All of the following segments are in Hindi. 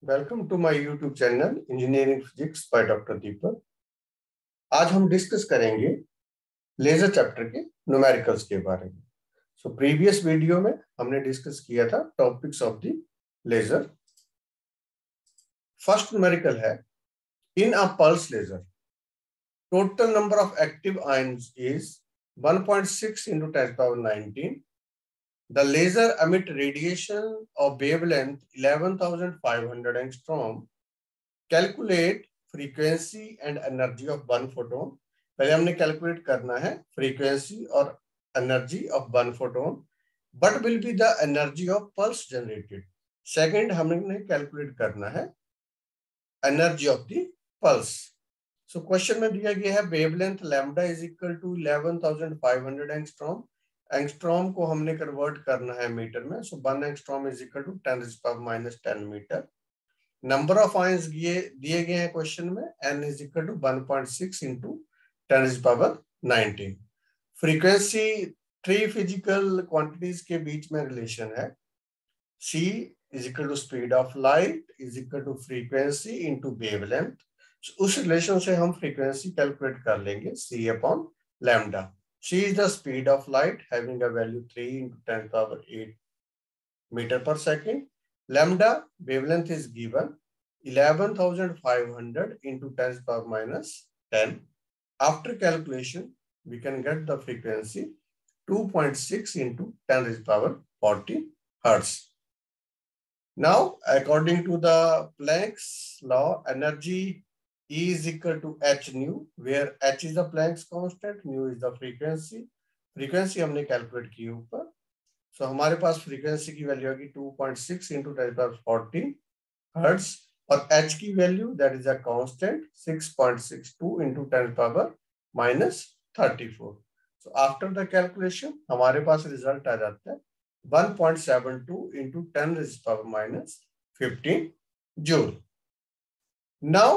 Welcome to my YouTube channel engineering physics by doctor Deepak. आज हम डिस्कस करेंगे लेजर चैप्टर के न्यूमेरिकल्स के बारे में। प्रीवियस वीडियो में हमने डिस्कस किया था topics of the laser. First numerical है, in a pulse laser total number of active ions is 1.6 into 10 power 19. The laser emit radiation of wavelength 11,500 angstrom. Calculate frequency and energy of one photon. पहले हमने कैलकुलेट करना है फ्रीक्वेंसी और energy of one photon. But will be the energy of pulse generated. Second हमने कैलकुलेट करना है energy of the pulse. So question में दिया गया है wavelength lambda is equal to 11,500 angstrom. Angstrom को हमने कन्वर्ट करना है मीटर में. So 1 angstrom is equal to 10⁻⁻10 metre. Number of ions दिए गए हैं क्वेश्चन में, n is equal to 1.6 into 10⁻19. Frequency three physical quantities के बीच में रिलेशन है. c is equal to speed of light is equal to frequency into wavelength. उस रिलेशन से हम फ्रीक्वेंसी कैलकुलेट कर लेंगे c upon lambda. c is the speed of light having a value 3 into 10⁸ metre per second. Lambda wavelength is given 11,500 into 10⁻10. After calculation, we can get the frequency 2.6 into 10⁻40 hertz. Now, according to the Planck's law, energy E is equal to h nu, where h is the Planck's constant, nu is the frequency. Frequency हमने calculate की ऊपर. So, हमारे पास फ्रीक्वेंसी की वैल्यू होगी 2.6 into 10⁻40 हर्ट्ज और h की value that is a constant 6.62 into 10⁻34. So after the calculation हमारे पास रिजल्ट आ जाता है 1.72 into 10⁻15 जूल. नाउ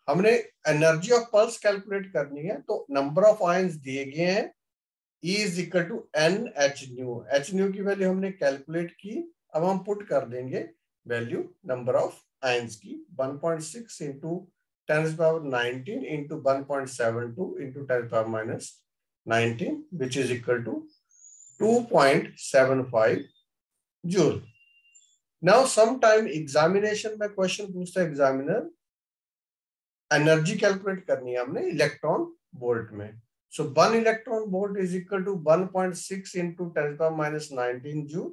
हमने एनर्जी ऑफ पल्स कैलकुलेट करनी है. तो नंबर ऑफ आयंस दिए गए हैं, E is equal to NH nu. H nu की वैल्यू हमने कैलकुलेट की. अब हम पुट कर देंगे वैल्यू नंबर ऑफ आयंस की 1.6 into 10⁻19 into 1.72 into 10⁻19 which is equal to 2.75 joule. Now sometime examination में क्वेश्चन पूछता है एग्जामिनर, एनर्जी कैलकुलेट करनी है हमने इलेक्ट्रॉन वोल्ट में. So 1 electron volt is equal to 1.6 into 10⁻19 joule.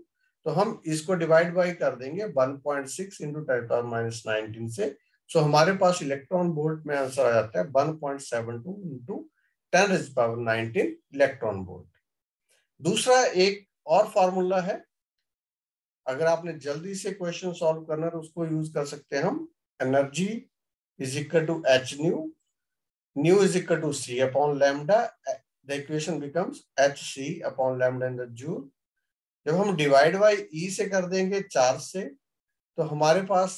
तो हम इसको डिवाइड बाई कर देंगे 1.6 into 10⁻19 से. सो हमारे पास इलेक्ट्रॉन वोल्ट में आंसर आ जाता है 1.72 into 10⁻19 इलेक्ट्रॉन वोल्ट. दूसरा एक और फॉर्मूला है, अगर आपने जल्दी से क्वेश्चन सॉल्व करना है तो उसको यूज कर सकते हैं हम. Energy is equal to H nu. Nu is equal to c upon lambda. The equation becomes hc upon lambda in the joule. जब हम डिवाइड बाई e से कर देंगे 4 से, तो हमारे पास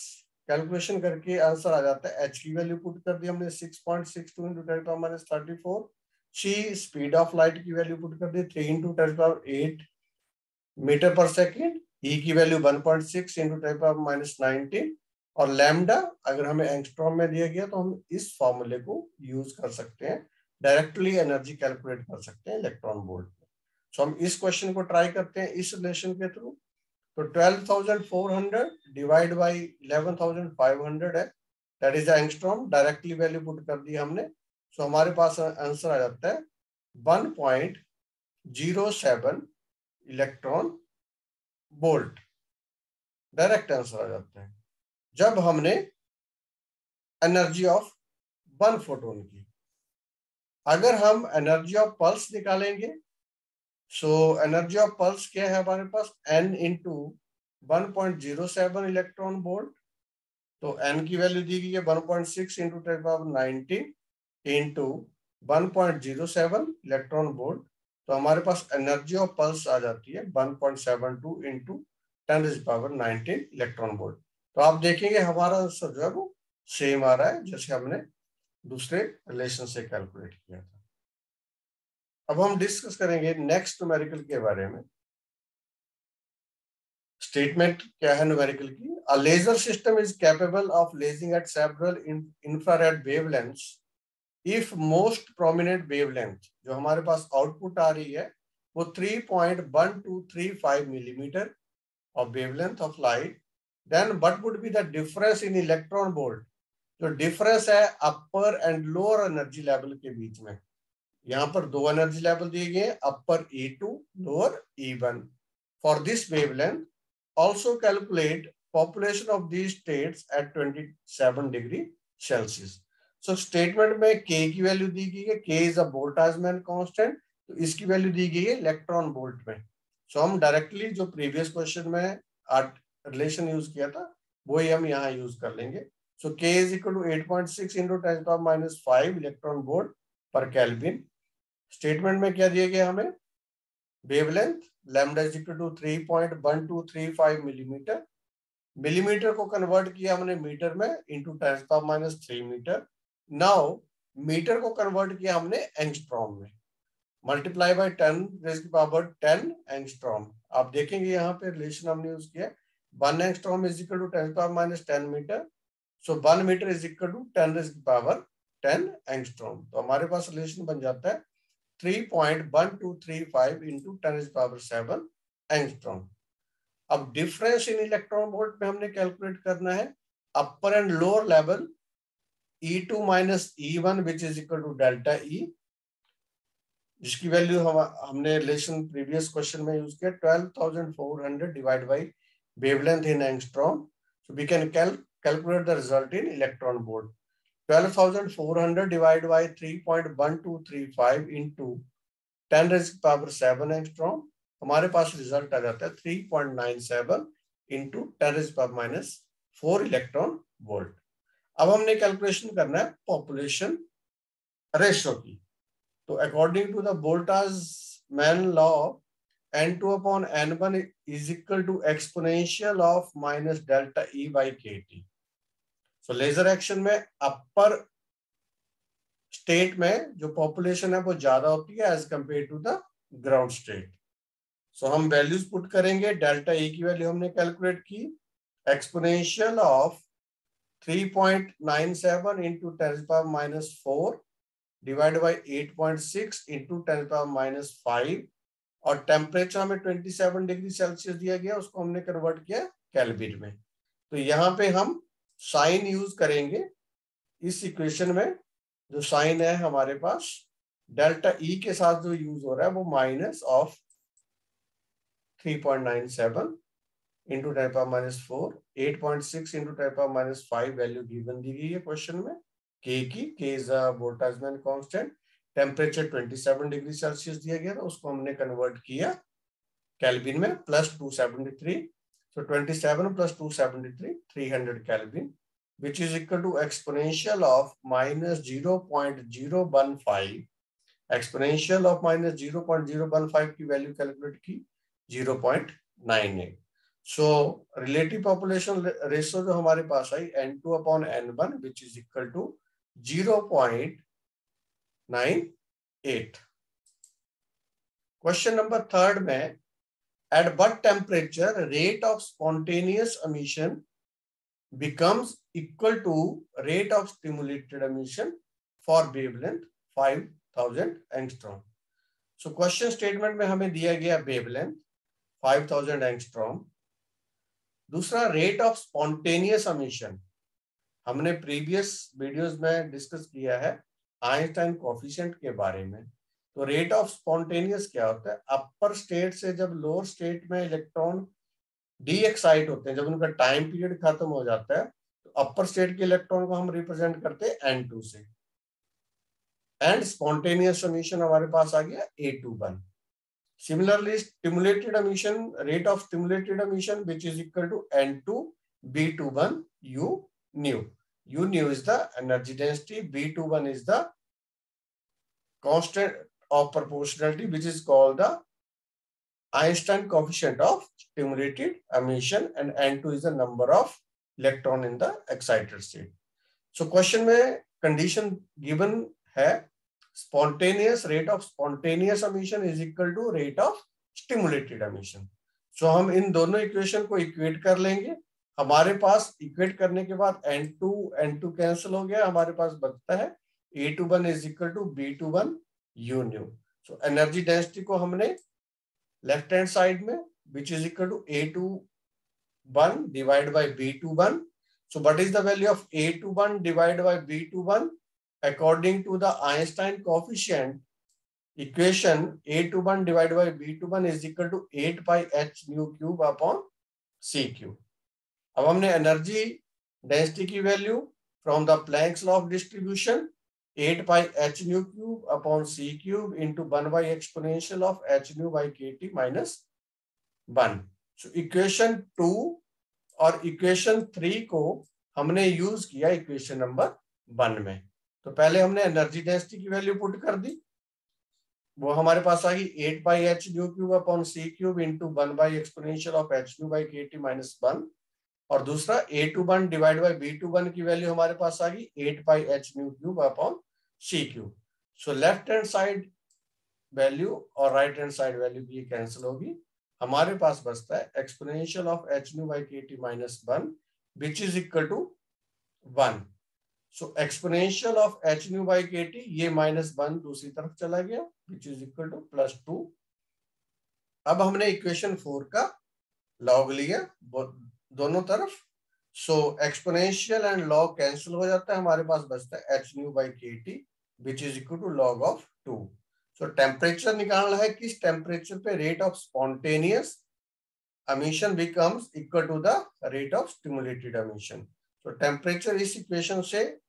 कैलकुलेशन करके आंसर आ जाता है. h की वैल्यू पुट कर दी हमने 6.62 into 10⁻34. c speed of light की वैल्यू पुट कर दी 3 into 10⁸ metre per second. e की वैल्यू 1.6 into 10⁻19 और लैम्डा अगर हमें एंगस्ट्रॉम में दिया गया तो हम इस फॉर्मूले को यूज कर सकते हैं, डायरेक्टली एनर्जी कैलकुलेट कर सकते हैं इलेक्ट्रॉन वोल्ट में. सो हम इस क्वेश्चन को ट्राई करते हैं इस रिलेशन के थ्रू. तो 12,400 डिवाइड बाई 11,500 है, that is angstrom. Directly value put कर दी हमने. सो हमारे पास आंसर आ जाता है 1.07 इलेक्ट्रॉन वोल्ट. डायरेक्ट आंसर आ जाता है जब हमने एनर्जी ऑफ वन फोटोन की. अगर हम एनर्जी ऑफ पल्स निकालेंगे, सो एनर्जी ऑफ पल्स क्या है हमारे पास, n इंटू 1.07 इलेक्ट्रॉन वोल्ट. तो n की वैल्यू दी गई है 1.6 into 10⁻19 इंटू 1.07 इलेक्ट्रॉन वोल्ट. तो हमारे पास एनर्जी ऑफ पल्स आ जाती है 1.72 into 10⁻19 इलेक्ट्रॉन वोल्ट. तो आप देखेंगे हमारा आंसर जो है वो सेम आ रहा है जैसे हमने दूसरे रिलेशन से कैलकुलेट किया था. अब हम डिस्कस करेंगे नेक्स्ट न्यूमेरिकल के बारे में. स्टेटमेंट क्या है न्यूमेरिकल की, a laser system is capable of lasing at several infrared wavelengths if most prominent wavelength जो हमारे पास आउटपुट आ रही है वो 3.1235 millimeter of wavelength of light, then what would be the difference in electron volt? जो डिफरेंस है upper and lower energy level के बीच में, यहाँ पर दो एनर्जी लेवल दिए गए, upper E2, lower E1. For this wavelength also calculate population of these states at 27 degree Celsius. So statement में K की वैल्यू दी गई है, K is a Boltzmann constant, तो इसकी वैल्यू दी गई है इलेक्ट्रॉन वोल्ट में. सो हम डायरेक्टली जो प्रीवियस क्वेश्चन में रिलेशन यूज किया था वही हम यहाँ यूज कर लेंगे. So K is equal to 8.6 into 10 to the power minus 5 electron volt per Kelvin. Statement में क्या दिया गया हमें? Wavelength lambda is equal to 3.1235 millimeter. Millimetre को कन्वर्ट किया हमने मीटर में into 10 to the power minus 3 meter. Now metre को कन्वर्ट किया हमने एंगस्ट्रॉम में. Multiply by 10 raised to the power 10 angstrom. आप देखेंगे यहाँ पे रिलेशन हमने यूज किया. 1 angstrom is equal to 10 to the power minus 10 meter. So 1 meter is equal to 10 raised to the power 10 angstrom. तो हमारे पास रिलेशन बन जाता है 3.1235 into 10 raised to the power 7 angstrom. अब डिफरेंस इन इलेक्ट्रॉन वोल्ट में हमने कैलकुलेट करना है upper and lower level E2 minus E1 which is equal to delta E, जिसकी वैल्यू हमने रिलेशन प्रीवियस क्वेश्चन में यूज किया 12,400 divide by wavelength in angstrom. So we can calculate the result in electron volt. 12,400 divided by 3.1235 into 10 raised to the power 7 angstrom. हमारे पास रिजल्ट आ जाता है 3.97 into 10 raised to the power minus 4 electron volt. अब हमने कैलकुलेशन करना है पॉपुलेशन रेशियो की. तो according to the Boltzmann law N2 upon N1 is equal to exponential of minus delta E by KT. So laser action में अपर स्टेट में जो पॉपुलेशन है वो ज्यादा होती है as compare to the ground state. So हम वैल्यूज पुट करेंगे. डेल्टा E की वैल्यू हमने कैलकुलेट की exponential of 3.97 into 10 to the power minus 4 divided by 8.6 into 10 to the power minus 5 और टेम्परेचर हमें 27 डिग्री सेल्सियस दिया गया, उसको हमने कन्वर्ट किया केल्विन में. तो यहाँ पे हम साइन यूज करेंगे इस इक्वेशन में. जो साइन है हमारे पास डेल्टा E के साथ जो यूज हो रहा है वो minus of 3.97 into 10 power minus 4, 8.6 into 10 power minus 5 value given दी गई है क्वेश्चन में K की. K is a Boltzmann constant. Temperature 27 degree Celsius दिया गया था, उसको हमने कन्वर्ट किया केल्विन में plus 273. So 27 plus 273 300 Kelvin which is equal to exponential of minus 0.015. Exponential of minus 0.015 की वैल्यू कैलकुलेट की 0.98. सो रिलेटिव पॉपुलेशन रेशियो जो हमारे पास आई N2 upon N1 which is equal to 0.98. Question number 3 में at what temperature rate of spontaneous emission becomes equal to rate of stimulated emission for wavelength 5000 angstrom. So question statement में हमें दिया गया wavelength 5000 angstrom. दूसरा rate of spontaneous emission हमने प्रीवियस वीडियोस में डिस्कस किया है आइंस्टाइन कोफिशिएंट के बारे में. तो रेट ऑफ स्पॉन्टेनियस क्या होता है? अपर स्टेट से जब लोअर स्टेट में इलेक्ट्रॉन डी एक्साइट होते हैं, जब उनका टाइम पीरियड खत्म हो जाता है, तो अपर स्टेट के इलेक्ट्रॉन को हम रिप्रेजेंट करते हैं N2 से. एंड स्पॉन्टेनियस एमिशन हमारे पास आ गया A21. Similarly stimulated emission, rate of stimulated emission which is equal to N2 B21 U nu. U nu is the energy density, B21 is the constant of proportionality which is called the Einstein coefficient of stimulated emission, and N2 is the number of electron in the excited state. So question में condition given है spontaneous rate of spontaneous emission is equal to rate of stimulated emission. So हम इन दोनों इक्वेशन को इक्वेट कर लेंगे. हमारे पास इक्वेट करने के बाद N2 कैंसिल हो गया, हमारे पास बचता है A21 is equal to B21 U nu. So energy density को हमने लेफ्ट हैंड साइड में which is equal to A21 divide by B21. So what is the value of A21 divided by B21 according to the Einstein coefficient equation? A21 divided by B21 is equal to 8 pi h nu cube upon c cube. अब हमने एनर्जी डेंसिटी की value from the planks law of distribution 8 pi h nu cube upon c cube into 1 by exponential of h nu by kt minus 1. So equation 2 और इक्वेशन 3 को हमने यूज किया इक्वेशन नंबर 1 में। तो पहले हमने एनर्जी डेंसिटी की वैल्यू पुट कर दी, वो हमारे पास आ गई 8 by h nu cube upon c cube into 1 by exponential of h nu by kt minus 1. और दूसरा A21 डिवाइड बाय B21 की वैल्यू हमारे पास आ गई 8 by h nu cube upon c cube. So left hand side value और राइट हैंड साइड वैल्यू की कैंसिल होगी, हमारे पास बचता है exponential of h nu by kt minus 1 which is equal to 1. So exponential of h nu by kt ये -1 दूसरी तरफ चला गया which is equal to +2. अब हमने इक्वेशन 4 का लॉग लिया दोनों तरफ, so exponential and log cancel हो जाता है, हमारे पास बचता है h nu by kt which is equal to log of 2. So temperature निकालना है, किस टेम्परेचर पे rate of spontaneous emission becomes equal to the rate of stimulated emission. So temperature इस इक्वेशन से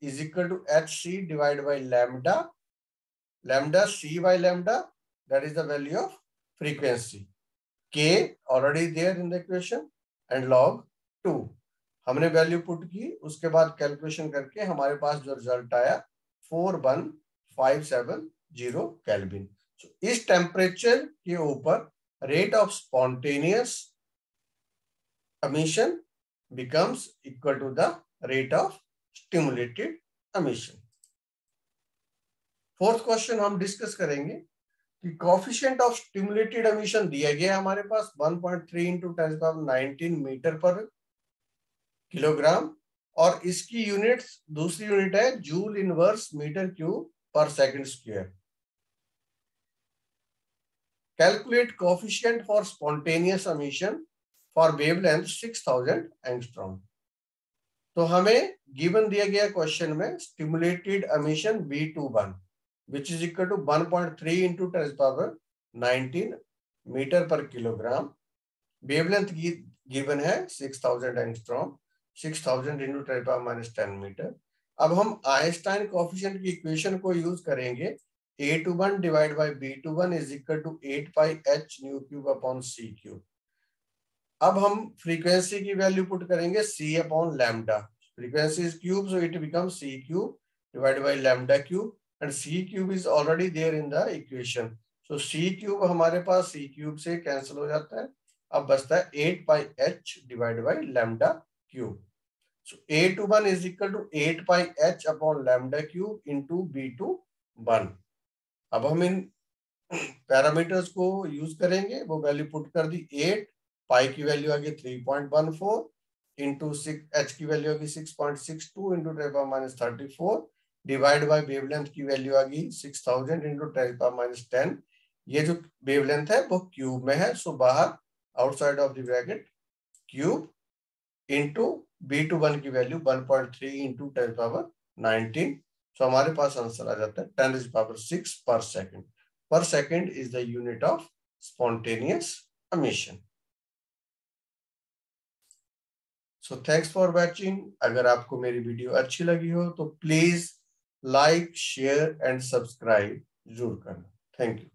is equal to hc divided by lambda c by lambda, that is the value of frequency. K already there in the equation and log 2 हमने वैल्यू पुट की, उसके बाद कैलकुलेशन करके हमारे पास जो रिजल्ट आया 41570 केल्विन. So इस टेम्परेचर के ऊपर rate of spontaneous emission becomes equal to the rate of stimulated emission. Fourth question हम डिस्कस करेंगे कि कोएफिशिएंट ऑफ स्टिमुलेटेड एमिशन दिया गया हमारे पास 1.3 into 10⁻19 मीटर पर किलोग्राम, और इसकी यूनिट्स दूसरी यूनिट है जूल इनवर्स मीटर क्यूब पर second square. Calculate coefficient for spontaneous emission for wavelength 6000 angstrom. तो हमें गिवन दिया गया क्वेश्चन में stimulated emission B21 which is equal to 1.3 into 10⁻19 metre per kilogram, wavelength given है 6000 एंगस्ट्रॉम, 6000 into 10⁻10 मीटर. अब हम आइंस्टाइन कोएफिशिएंट की इक्वेशन को यूज करेंगे, A21 divided by B21 is equal to 8 pi h nu cube upon c cube. अब हम फ्रीक्वेंसी की वैल्यू पुट करेंगे c upon lambda. Frequency is cube, so it becomes c cube divided by lambda cube, and c cube is already there in the equation. So c cube हमारे पास c cube से कैंसिल हो जाता है, अब बचता है 8 pi h divided by lambda cube. So A21 is equal to 8 pi h upon lambda cube into B21. अब हम इन पैरामीटर्स को यूज करेंगे, वो वैल्यू पुट कर दी 8, पाई की वैल्यू आ गई 3.14 इंटू एच की वैल्यू आ गई 6.62 इंटू 10⁻34 डिवाइड बाय वेवलेंथ की वैल्यू आ गई 6000 इंटू 10⁻10. ये जो वेवलेंथ है वो क्यूब में है, सो बाहर outside of the bracket cube into B21 की वैल्यू 1.3 इंटू 10⁻19. सो हमारे पास आंसर आ जाता है 10⁻6 per second. Per second is the unit of spontaneous emission. So thanks for watching. अगर आपको मेरी वीडियो अच्छी लगी हो तो please like, share and subscribe जरूर करना. Thank you.